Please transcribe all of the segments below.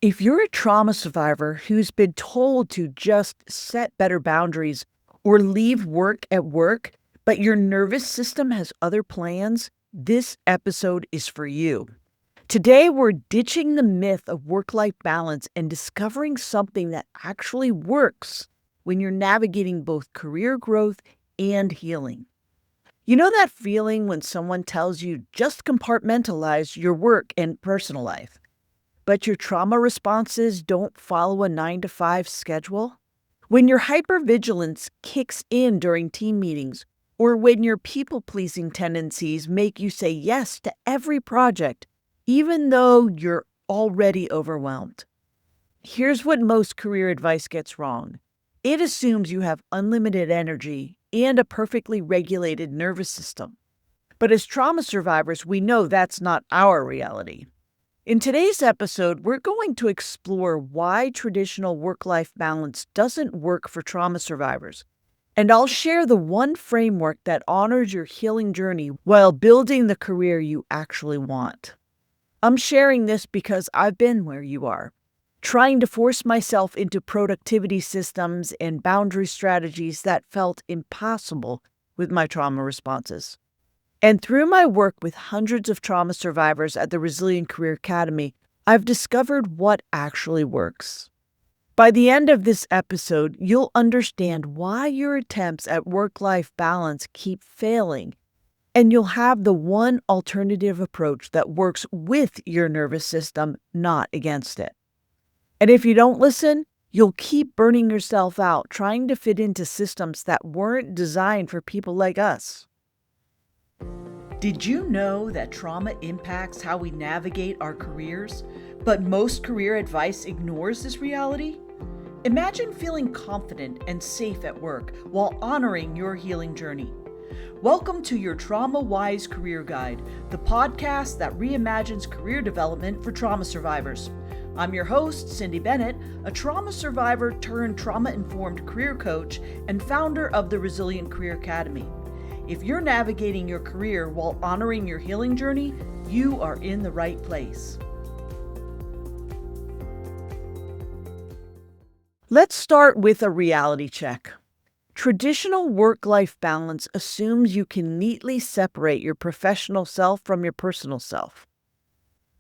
If you're a trauma survivor who's been told to just set better boundaries or leave work at work, but your nervous system has other plans, this episode is for you. Today, we're ditching the myth of work life balance and discovering something that actually works when you're navigating both career growth and healing. You know that feeling when someone tells you just compartmentalize your work and personal life? But your trauma responses don't follow a 9 to 5 schedule? When your hypervigilance kicks in during team meetings, or when your people pleasing tendencies make you say yes to every project, even though you're already overwhelmed. Here's what most career advice gets wrong: it assumes you have unlimited energy and a perfectly regulated nervous system. But as trauma survivors, we know that's not our reality. In today's episode, we're going to explore why traditional work-life balance doesn't work for trauma survivors. And I'll share the one framework that honors your healing journey while building the career you actually want. I'm sharing this because I've been where you are, trying to force myself into productivity systems and boundary strategies that felt impossible with my trauma responses. And through my work with hundreds of trauma survivors at the Resilient Career Academy, I've discovered what actually works. By the end of this episode, you'll understand why your attempts at work-life balance keep failing, and you'll have the one alternative approach that works with your nervous system, not against it. And if you don't listen, you'll keep burning yourself out trying to fit into systems that weren't designed for people like us. Did you know that trauma impacts how we navigate our careers, but most career advice ignores this reality? Imagine feeling confident and safe at work while honoring your healing journey. Welcome to your Trauma Wise Career Guide, the podcast that reimagines career development for trauma survivors. I'm your host, Cyndi Bennett, a trauma survivor turned trauma-informed career coach and founder of the Resilient Career Academy. If you're navigating your career while honoring your healing journey, you are in the right place. Let's start with a reality check. Traditional work-life balance assumes you can neatly separate your professional self from your personal self.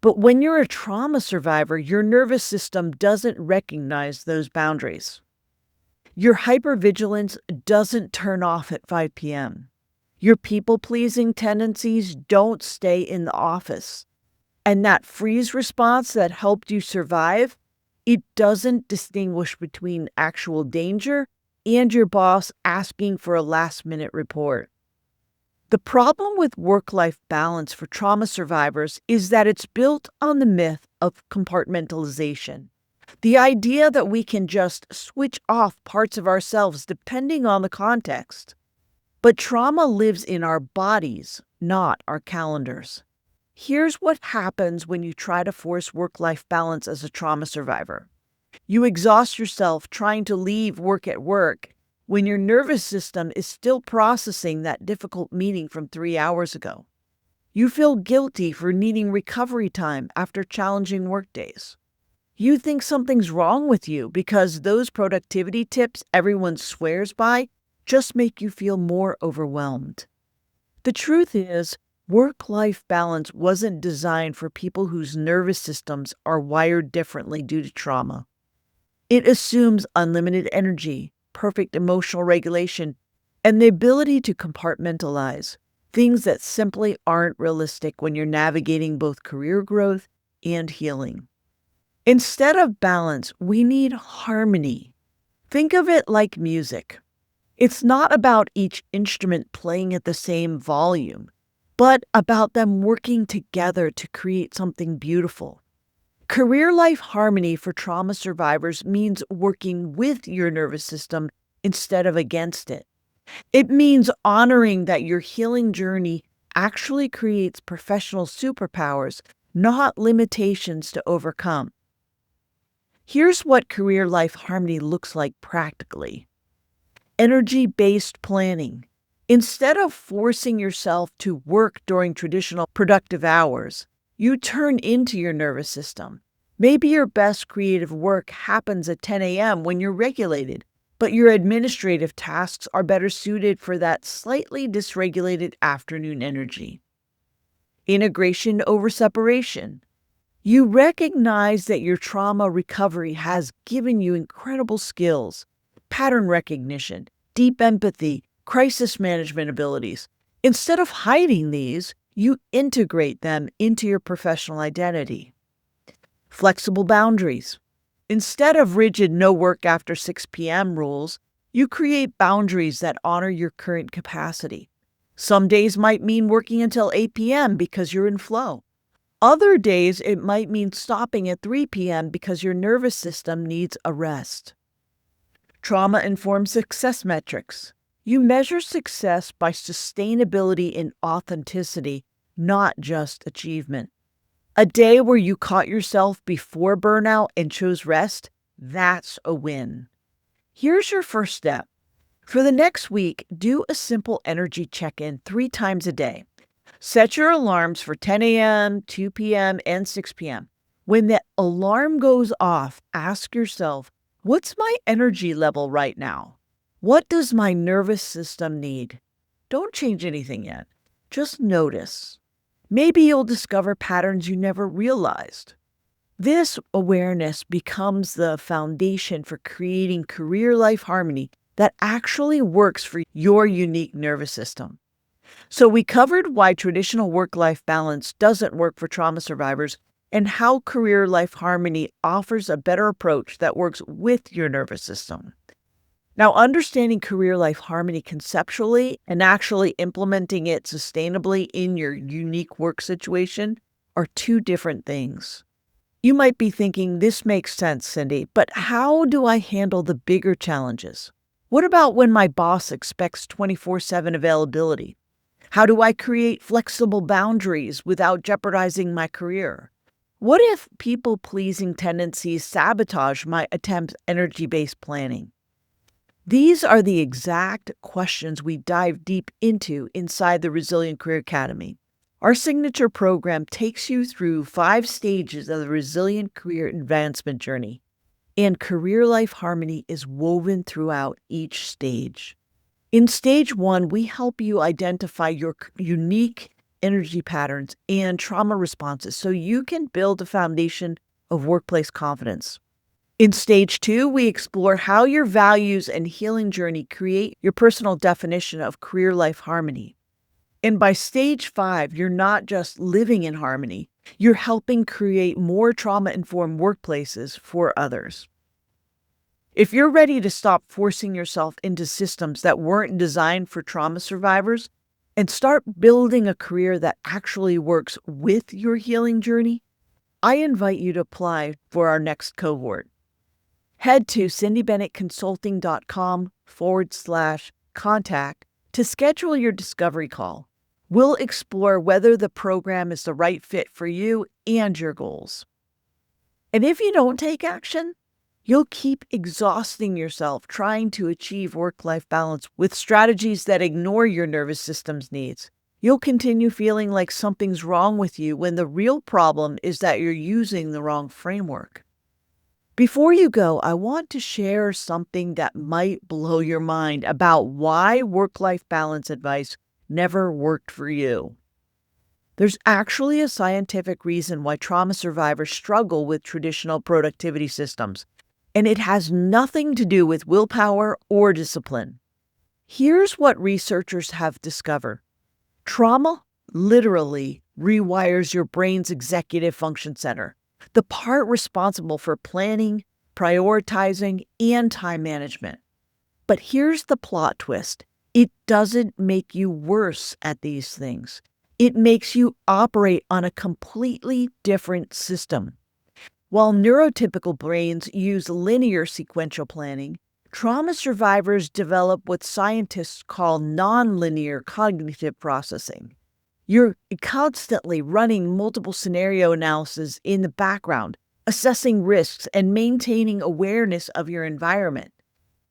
But when you're a trauma survivor, your nervous system doesn't recognize those boundaries. Your hypervigilance doesn't turn off at 5 p.m. Your people-pleasing tendencies don't stay in the office. And that freeze response that helped you survive, it doesn't distinguish between actual danger and your boss asking for a last-minute report. The problem with work-life balance for trauma survivors is that it's built on the myth of compartmentalization. The idea that we can just switch off parts of ourselves depending on the context. But trauma lives in our bodies, not our calendars. Here's what happens when you try to force work-life balance as a trauma survivor. You exhaust yourself trying to leave work at work when your nervous system is still processing that difficult meeting from 3 hours ago. You feel guilty for needing recovery time after challenging workdays. You think something's wrong with you because those productivity tips everyone swears by just make you feel more overwhelmed. The truth is, work-life balance wasn't designed for people whose nervous systems are wired differently due to trauma. It assumes unlimited energy, perfect emotional regulation, and the ability to compartmentalize, things that simply aren't realistic when you're navigating both career growth and healing. Instead of balance, we need harmony. Think of it like music. It's not about each instrument playing at the same volume, but about them working together to create something beautiful. Career life harmony for trauma survivors means working with your nervous system instead of against it. It means honoring that your healing journey actually creates professional superpowers, not limitations to overcome. Here's what career life harmony looks like practically. Energy-based planning. Instead of forcing yourself to work during traditional productive hours, you turn into your nervous system. Maybe your best creative work happens at 10 a.m. when you're regulated, but your administrative tasks are better suited for that slightly dysregulated afternoon energy. Integration over separation. You recognize that your trauma recovery has given you incredible skills, pattern recognition, deep empathy, crisis management abilities. Instead of hiding these, you integrate them into your professional identity. Flexible boundaries. Instead of rigid no work after 6 p.m. rules, you create boundaries that honor your current capacity. Some days might mean working until 8 p.m. because you're in flow. Other days, it might mean stopping at 3 p.m. because your nervous system needs a rest. Trauma-informed success metrics. You measure success by sustainability and authenticity, not just achievement. A day where you caught yourself before burnout and chose rest, that's a win. Here's your first step. For the next week, do a simple energy check-in 3 times a day. Set your alarms for 10 a.m., 2 p.m., and 6 p.m. When the alarm goes off, ask yourself, what's my energy level right now? What does my nervous system need? Don't change anything yet. Just notice. Maybe you'll discover patterns you never realized. This awareness becomes the foundation for creating career-life harmony that actually works for your unique nervous system. So we covered why traditional work-life balance doesn't work for trauma survivors and how career-life harmony offers a better approach that works with your nervous system. Now, understanding career-life harmony conceptually and actually implementing it sustainably in your unique work situation are 2 different things. You might be thinking, this makes sense, Cyndi, but how do I handle the bigger challenges? What about when my boss expects 24/7 availability? How do I create flexible boundaries without jeopardizing my career? What if people-pleasing tendencies sabotage my attempts at energy-based planning? These are the exact questions we dive deep into inside the Resilient Career Academy. Our signature program takes you through 5 stages of the Resilient Career Advancement journey, and career-life harmony is woven throughout each stage. In stage 1, we help you identify your unique energy patterns and trauma responses so you can build a foundation of workplace confidence. In stage 2, we explore how your values and healing journey create your personal definition of career-life harmony. And by stage 5, you're not just living in harmony, you're helping create more trauma-informed workplaces for others. If you're ready to stop forcing yourself into systems that weren't designed for trauma survivors and start building a career that actually works with your healing journey, I invite you to apply for our next cohort. Head to cyndibennettconsulting.com/contact to schedule your discovery call. We'll explore whether the program is the right fit for you and your goals. And if you don't take action, you'll keep exhausting yourself trying to achieve work-life balance with strategies that ignore your nervous system's needs. You'll continue feeling like something's wrong with you when the real problem is that you're using the wrong framework. Before you go, I want to share something that might blow your mind about why work-life balance advice never worked for you. There's actually a scientific reason why trauma survivors struggle with traditional productivity systems, and it has nothing to do with willpower or discipline. Here's what researchers have discovered. Trauma literally rewires your brain's executive function center, the part responsible for planning, prioritizing, and time management. But here's the plot twist. It doesn't make you worse at these things. It makes you operate on a completely different system. While neurotypical brains use linear sequential planning, trauma survivors develop what scientists call nonlinear cognitive processing. You're constantly running multiple scenario analysis in the background, assessing risks, and maintaining awareness of your environment.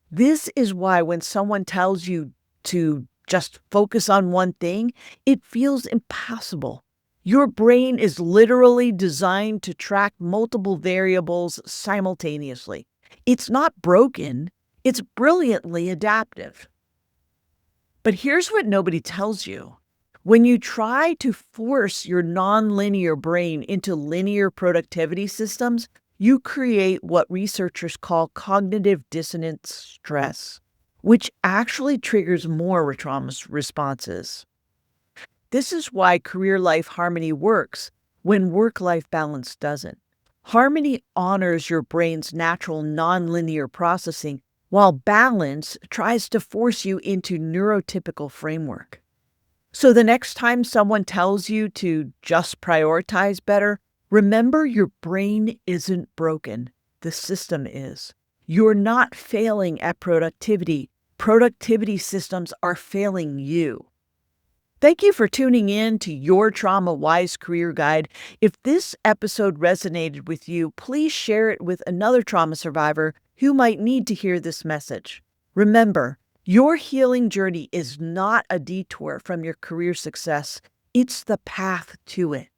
This is why when someone tells you to just focus on one thing, it feels impossible. Your brain is literally designed to track multiple variables simultaneously. It's not broken, it's brilliantly adaptive. But here's what nobody tells you. When you try to force your nonlinear brain into linear productivity systems, you create what researchers call cognitive dissonance stress, which actually triggers more trauma responses. This is why career life harmony works when work life balance doesn't. Harmony honors your brain's natural nonlinear processing, while balance tries to force you into neurotypical framework. So the next time someone tells you to just prioritize better, remember your brain isn't broken. The system is. You're not failing at productivity. Productivity systems are failing you. Thank you for tuning in to Your Trauma Wise Career Guide. If this episode resonated with you, please share it with another trauma survivor who might need to hear this message. Remember, your healing journey is not a detour from your career success. It's the path to it.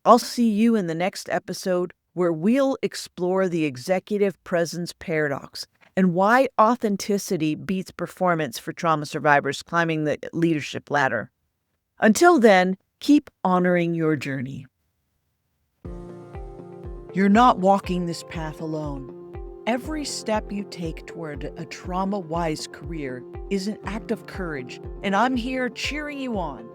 I'll see you in the next episode where we'll explore the executive presence paradox and why authenticity beats performance for trauma survivors climbing the leadership ladder. Until then, keep honoring your journey. You're not walking this path alone. Every step you take toward a trauma-wise career is an act of courage, and I'm here cheering you on.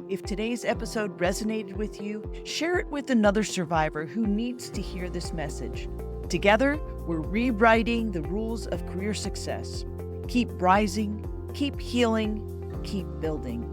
If today's episode resonated with you, share it with another survivor who needs to hear this message. Together, we're rewriting the rules of career success. Keep rising, keep healing, keep building.